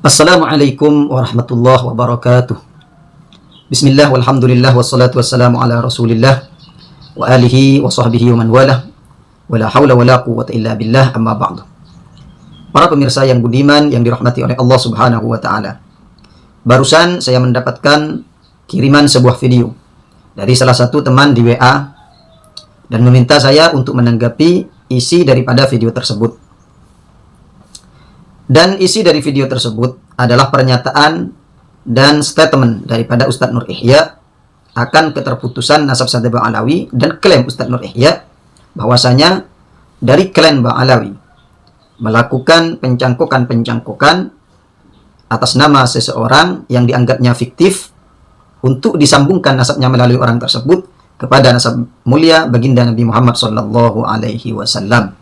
Assalamualaikum warahmatullahi wabarakatuh. Bismillah walhamdulillah wassalatu wassalamu ala rasulillah wa alihi wa sahbihi wa man walah wa la hawla wa la quwwata illa billah amma ba'du. Para pemirsa yang budiman yang dirahmati oleh Allah subhanahu wa ta'ala, barusan saya mendapatkan kiriman sebuah video dari salah satu teman di WA dan meminta saya untuk menanggapi isi daripada video tersebut. Dan isi dari video tersebut adalah pernyataan dan statement daripada Ustadz Nur Ihya akan keterputusan nasab santet Ba'alawi dan klaim Ustadz Nur Ihya bahwasanya dari klan Ba'alawi melakukan pencangkokan atas nama seseorang yang dianggapnya fiktif untuk disambungkan nasabnya melalui orang tersebut kepada nasab mulia baginda Nabi Muhammad SAW,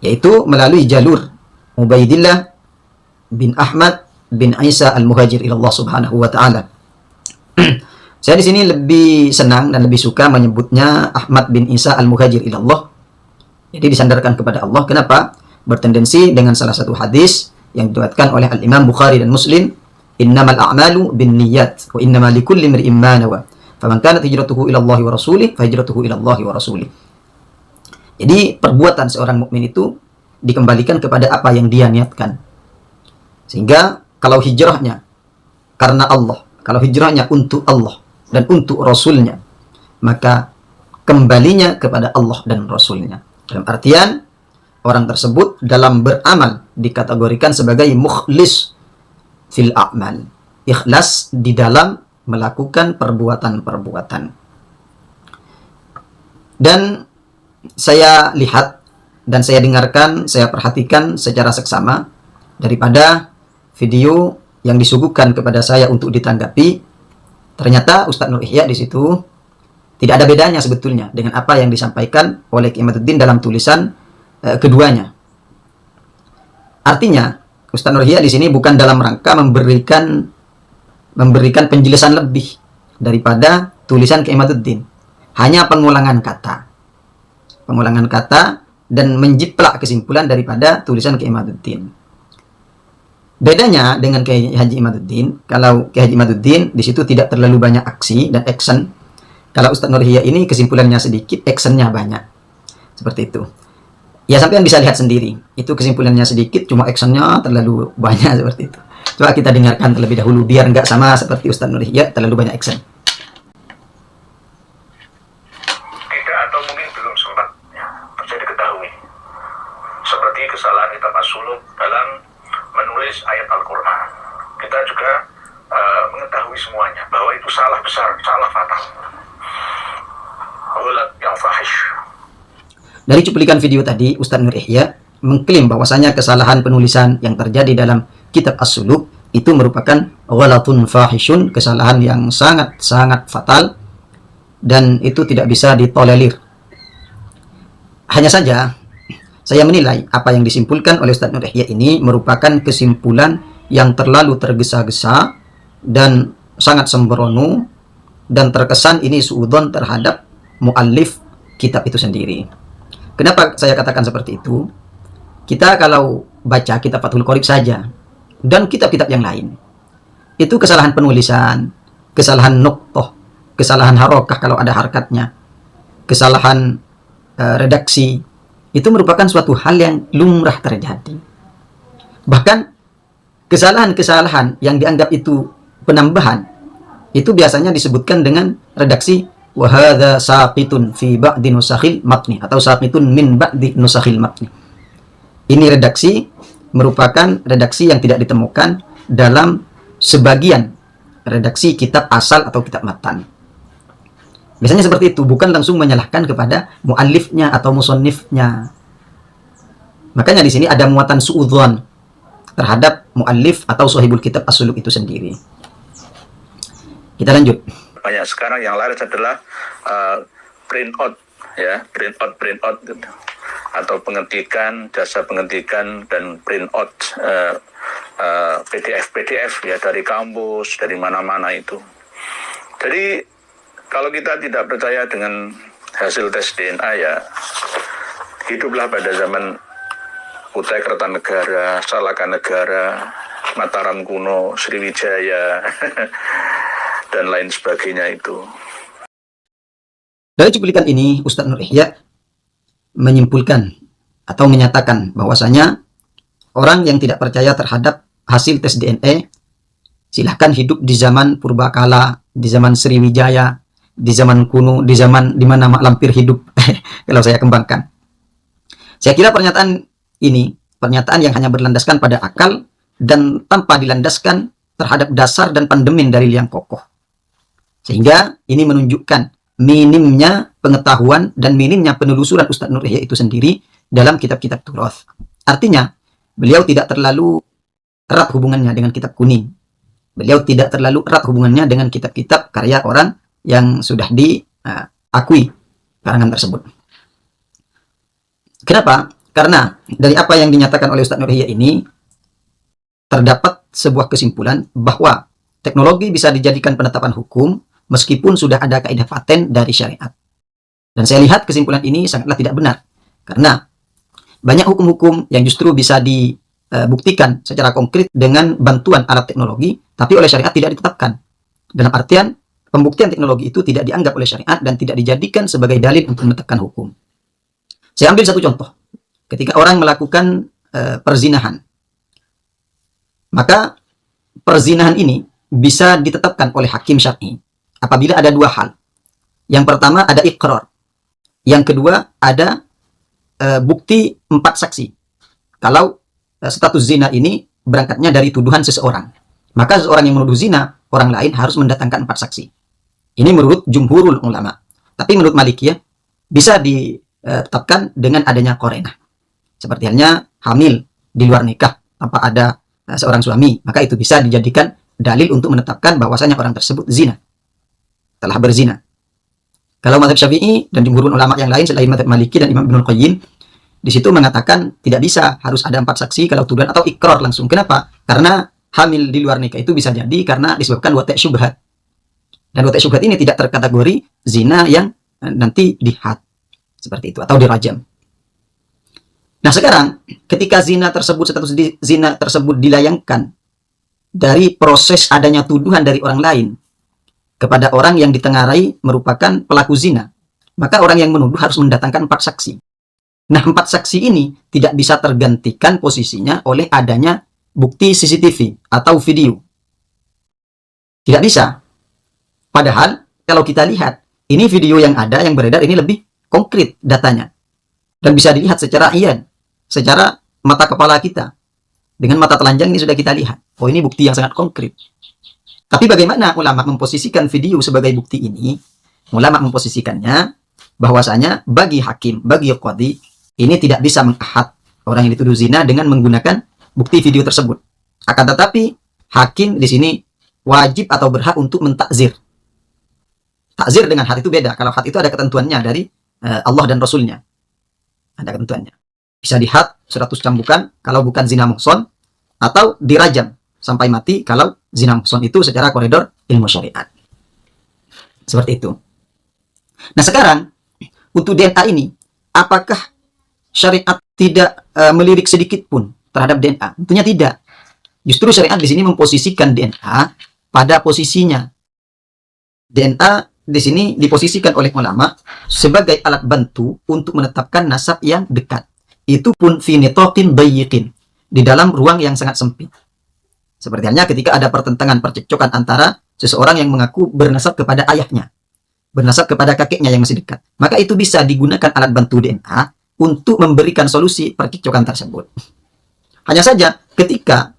yaitu melalui jalur Ubaidillah bin Ahmad bin Isa al-Muhajir ilallah subhanahu wa ta'ala. Saya di sini lebih senang dan lebih suka menyebutnya Ahmad bin Isa al-Muhajir ilallah. Jadi disandarkan kepada Allah. Kenapa? Bertendensi dengan salah satu hadis yang diriwayatkan oleh Al-Imam Bukhari dan Muslim, innamal a'malu bin niyat wa innamal likulli imri'in ma nawa. Faman kanat hijratuhu ila Allah wa rasulih fa hijratuhu ila Allah wa rasulih. Jadi perbuatan seorang mukmin itu dikembalikan kepada apa yang dia niatkan. Sehingga kalau hijrahnya karena Allah, kalau hijrahnya untuk Allah dan untuk Rasulnya, maka kembalinya kepada Allah dan Rasulnya. Dalam artian orang tersebut dalam beramal dikategorikan sebagai mukhlis fil a'mal, ikhlas di dalam melakukan perbuatan-perbuatan. Dan saya lihat dan saya dengarkan, saya perhatikan secara seksama daripada video yang disuguhkan kepada saya untuk ditanggapi. Ternyata Ustadz Nur Ihya di situ tidak ada bedanya sebetulnya dengan apa yang disampaikan oleh Kiai Imaduddin dalam tulisan keduanya. Artinya Ustadz Nur Ihya di sini bukan dalam rangka memberikan penjelasan lebih daripada tulisan Kiai Imaduddin, hanya pengulangan kata dan menjiplak kesimpulan daripada tulisan Kiai Imaduddin. Bedanya dengan Kiai Haji Imaduddin, kalau Kiai Haji Imaduddin di situ tidak terlalu banyak aksi dan action. Kalau Ustadz Nur Ihya ini kesimpulannya sedikit, actionnya banyak. Seperti itu. Ya sampean bisa lihat sendiri. Itu kesimpulannya sedikit, cuma actionnya terlalu banyak seperti itu. Coba kita dengarkan terlebih dahulu biar nggak sama seperti Ustadz Nur Ihya terlalu banyak action. Kesalahan kita suluk dalam menulis ayat Al-Quran. Kita juga mengetahui semuanya bahwa itu salah besar, salah fatal. Aulat yang fahish. Dari cuplikan video tadi, Ustadz Nur Ihya mengklaim bahwasanya kesalahan penulisan yang terjadi dalam kitab As-Suluk itu merupakan ghalatun fahishun, kesalahan yang sangat-sangat fatal dan itu tidak bisa ditolerir. Hanya saja saya menilai apa yang disimpulkan oleh Ustadz Nur Ihya ini merupakan kesimpulan yang terlalu tergesa-gesa dan sangat sembrono dan terkesan ini suudzon terhadap muallif kitab itu sendiri. Kenapa saya katakan seperti itu? Kita kalau baca kitab Fathul Qorib saja dan kitab-kitab yang lain, itu kesalahan penulisan, kesalahan nuqtoh, kesalahan harokah kalau ada harkatnya, kesalahan redaksi, itu merupakan suatu hal yang lumrah terjadi. Bahkan kesalahan-kesalahan yang dianggap itu penambahan, itu biasanya disebutkan dengan redaksi wa hadza saqitun fi ba'di nusakhil matni atau saqitun min ba'di nusakhil matni. Ini redaksi merupakan redaksi yang tidak ditemukan dalam sebagian redaksi kitab asal atau kitab matan. Biasanya seperti itu, bukan langsung menyalahkan kepada muallifnya atau musannifnya. Makanya di sini ada muatan suudzon terhadap muallif atau sahibul kitab As-Suluk itu sendiri. Kita lanjut. Banyak sekarang yang laris adalah print out, ya, print out gitu. Atau pengetikan, jasa pengetikan dan print out PDF ya dari kampus, dari mana-mana itu. Jadi kalau kita tidak percaya dengan hasil tes DNA, ya hiduplah pada zaman Kutai Kertanegara, Salaka Negara, Mataram kuno, Sriwijaya, dan lain sebagainya itu. Dari cuplikan ini, Ustadz Nur Ihya menyimpulkan atau menyatakan bahwasanya orang yang tidak percaya terhadap hasil tes DNA silahkan hidup di zaman purbakala, di zaman Sriwijaya, di zaman kuno, di zaman di mana mak lampir hidup. Kalau saya kembangkan, saya kira pernyataan ini pernyataan yang hanya berlandaskan pada akal dan tanpa dilandaskan terhadap dasar dan pandemin dalil yang kokoh, sehingga ini menunjukkan minimnya pengetahuan dan minimnya penelusuran Ustadz Nur Ihya itu sendiri dalam kitab-kitab Turath. Artinya, beliau tidak terlalu erat hubungannya dengan kitab kuning. Beliau tidak terlalu erat hubungannya dengan kitab-kitab karya orang yang sudah diakui karangan tersebut. Kenapa? Karena dari apa yang dinyatakan oleh Ustadz Nur Ihya ini, terdapat sebuah kesimpulan bahwa teknologi bisa dijadikan penetapan hukum meskipun sudah ada kaidah paten dari syariat. Dan saya lihat kesimpulan ini sangatlah tidak benar. Karena banyak hukum-hukum yang justru bisa dibuktikan secara konkret dengan bantuan alat teknologi, tapi oleh syariat tidak ditetapkan. Dalam artian, pembuktian teknologi itu tidak dianggap oleh syariat dan tidak dijadikan sebagai dalil untuk menetapkan hukum. Saya ambil satu contoh. Ketika orang melakukan perzinahan, maka perzinahan ini bisa ditetapkan oleh hakim syar'i apabila ada dua hal. Yang pertama ada iqrar. Yang kedua ada bukti 4 saksi. Kalau status zina ini berangkatnya dari tuduhan seseorang, maka seseorang yang menuduh zina orang lain harus mendatangkan 4 saksi. Ini menurut jumhurul ulama. Tapi menurut Malikiyah bisa ditetapkan dengan adanya qarinah. Seperti halnya hamil di luar nikah tanpa ada seorang suami, maka itu bisa dijadikan dalil untuk menetapkan bahwasanya orang tersebut zina, telah berzina. Kalau mazhab Syafi'i dan jumhur ulama yang lain selain mazhab Maliki dan Imam Ibnul Qayyim, di situ mengatakan tidak bisa, harus ada 4 saksi kalau tuduhan atau ikrar langsung. Kenapa? Karena hamil di luar nikah itu bisa jadi karena disebabkan wati' syubhat. Dan wati' syubhat ini tidak terkategori zina yang nanti dihad seperti itu atau dirajam. Nah sekarang ketika status zina tersebut dilayangkan dari proses adanya tuduhan dari orang lain kepada orang yang ditengarai merupakan pelaku zina, maka orang yang menuduh harus mendatangkan 4 saksi. Nah 4 saksi ini tidak bisa tergantikan posisinya oleh adanya bukti CCTV atau video. Tidak bisa. Padahal kalau kita lihat, ini video yang ada yang beredar ini lebih konkret datanya. Dan bisa dilihat secara iyan, secara mata kepala kita. Dengan mata telanjang ini sudah kita lihat. Oh ini bukti yang sangat konkret. Tapi bagaimana ulama memposisikan video sebagai bukti ini? Ulama memposisikannya bahwasanya bagi hakim, bagi qadhi, ini tidak bisa mengahad orang yang dituduh zina dengan menggunakan bukti video tersebut. Akan tetapi hakim di sini wajib atau berhak untuk mentakzir. Takzir dengan had itu beda. Kalau had itu ada ketentuannya dari Allah dan Rasulnya. Ada ketentuannya. Bisa dihad 100 cambukan kalau bukan zina muhson, atau dirajam sampai mati kalau zina muhson itu secara koridor ilmu syariat. Seperti itu. Nah sekarang untuk DNA ini, apakah syariat tidak melirik sedikit pun terhadap DNA? Tentunya tidak. Justru syariat di sini memposisikan DNA pada posisinya. DNA di sini diposisikan oleh ulama sebagai alat bantu untuk menetapkan nasab yang dekat. Itu pun fi nitaqin dayyiqin, di dalam ruang yang sangat sempit. Seperti halnya ketika ada pertentangan, percekcokan antara seseorang yang mengaku bernasab kepada ayahnya, bernasab kepada kakeknya yang masih dekat, maka itu bisa digunakan alat bantu DNA untuk memberikan solusi percekcokan tersebut. Hanya saja ketika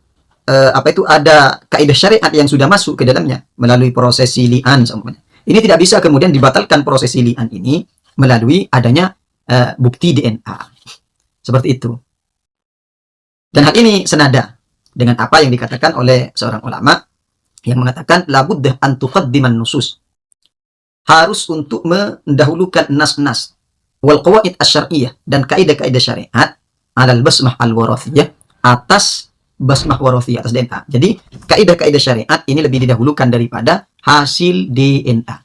ada kaidah syariat yang sudah masuk ke dalamnya melalui proses li'an semuanya, ini tidak bisa kemudian dibatalkan proses li'an ini melalui adanya bukti DNA. Seperti itu. Dan hal ini senada dengan apa yang dikatakan oleh seorang ulama yang mengatakan labuddah an tuqaddiman nusus. Harus untuk mendahulukan nas-nas wal qawaid asy-syar'iyyah dan kaidah-kaidah syariat alal basmah al-warathiyah, atas basmah warathiyah, atas DNA. Jadi kaidah-kaidah syariat ini lebih didahulukan daripada hasil DNA.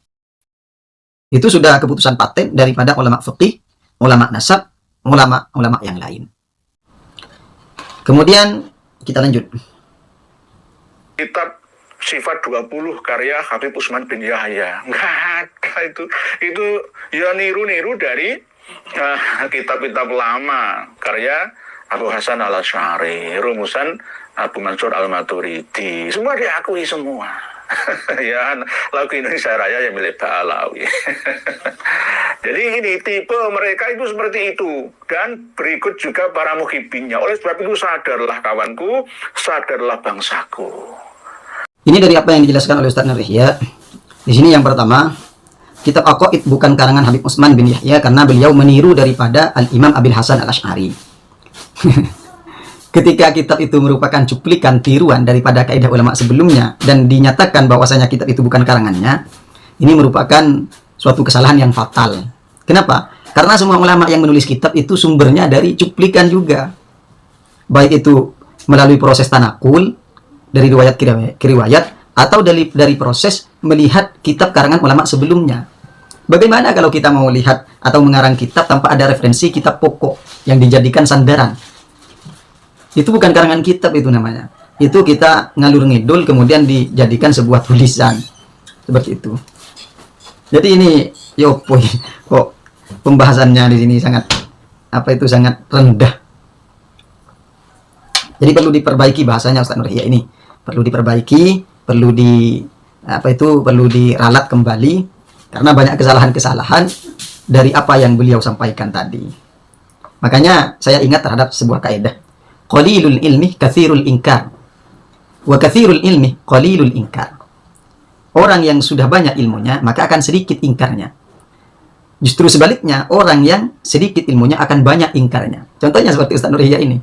Itu sudah keputusan paten daripada ulama fiqih, ulama nasab, ulama yang lain. Kemudian kita lanjut. kitab Sifat 20 karya Habib Utsman bin Yahya. Nggak ada itu. Itu ya niru-niru dari kitab-kitab lama karya Abu Hasan al-Asy'ari, rumusan Abu Mansur al-Maturidi. Semua diakui semua. Ya, lagu Indonesia Raya yang milik Pak Alawi. Jadi ini tipe mereka itu seperti itu. Dan berikut juga para muhibinnya. Oleh sebab itu sadarlah kawanku, sadarlah bangsaku. Ini dari apa yang dijelaskan oleh Ustaz Nur Yahya. Di sini yang pertama, kitab Aqaid bukan karangan Habib Utsman bin Yahya karena beliau meniru daripada Al-Imam Abil Hasan al-Asy'ari. Ketika kitab itu merupakan cuplikan tiruan daripada kaidah ulama sebelumnya dan dinyatakan bahwasanya kitab itu bukan karangannya, ini merupakan suatu kesalahan yang fatal. Kenapa? Karena semua ulama yang menulis kitab itu sumbernya dari cuplikan juga. Baik itu melalui proses tanakul dari riwayat ke riwayat atau dari proses melihat kitab karangan ulama sebelumnya. Bagaimana kalau kita mau lihat atau mengarang kitab tanpa ada referensi kitab pokok yang dijadikan sandaran? Itu bukan karangan kitab itu namanya. Itu kita ngalur ngidul kemudian dijadikan sebuah tulisan. Seperti itu. Jadi ini kok pembahasannya di sini sangat sangat rendah. Jadi perlu diperbaiki bahasanya Ustaz Nur Yahya ini. Perlu diperbaiki, perlu diralat kembali karena banyak kesalahan-kesalahan dari apa yang beliau sampaikan tadi. Makanya saya ingat terhadap sebuah kaidah. Qalilul ilmi katsirul inkar. Wa katsirul ilmi qalilul inkar. Orang yang sudah banyak ilmunya, maka akan sedikit ingkarnya. Justru sebaliknya, orang yang sedikit ilmunya akan banyak ingkarnya. Contohnya seperti Ustaz Nur Yahya ini.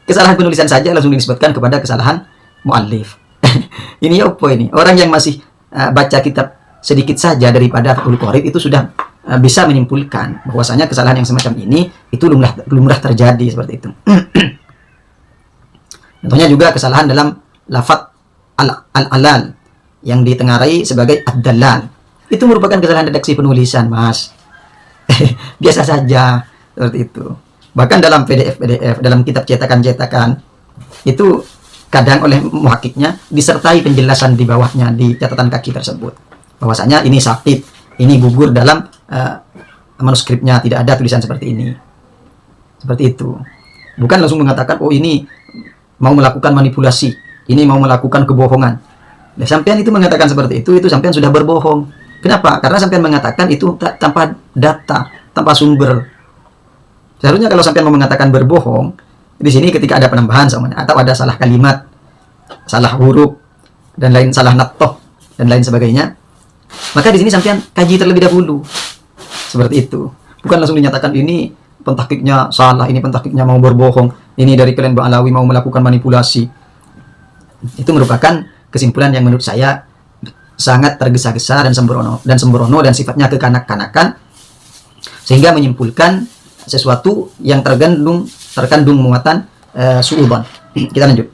Kesalahan penulisan saja langsung disebutkan kepada kesalahan muallif. Ini apa ini? Orang yang masih baca kitab sedikit saja daripada Fathul Qorib itu sudah bisa menyimpulkan bahwasanya kesalahan yang semacam ini itu lumrah terjadi seperti itu. Contohnya juga kesalahan dalam lafaz al-alal yang ditengarai sebagai ad-dalal. Itu merupakan kesalahan redaksi penulisan, Mas. Biasa saja seperti itu. Bahkan dalam PDF, dalam kitab cetakan-cetakan itu kadang oleh muhakiknya disertai penjelasan di bawahnya di catatan kaki tersebut. Bahwasanya ini sakit, ini gugur dalam manuskripnya, tidak ada tulisan seperti ini. Seperti itu. Bukan langsung mengatakan, oh ini mau melakukan manipulasi, ini mau melakukan kebohongan. Nah, sampean itu mengatakan seperti itu sampean sudah berbohong. Kenapa? Karena sampean mengatakan itu tanpa data, tanpa sumber. Seharusnya kalau sampean mau mengatakan berbohong, di sini ketika ada penambahan semuanya, atau ada salah kalimat, salah huruf, dan lain salah natoh, dan lain sebagainya, maka di sini sampean kaji terlebih dahulu. Seperti itu. Bukan langsung dinyatakan ini pentahkiknya salah, ini pentahkiknya mau berbohong, ini dari kalian Bang Alawi mau melakukan manipulasi. Itu merupakan kesimpulan yang menurut saya sangat tergesa-gesa dan sembrono dan sifatnya kekanak-kanakan, sehingga menyimpulkan sesuatu yang terkandung muatan suudzon. Kita lanjut.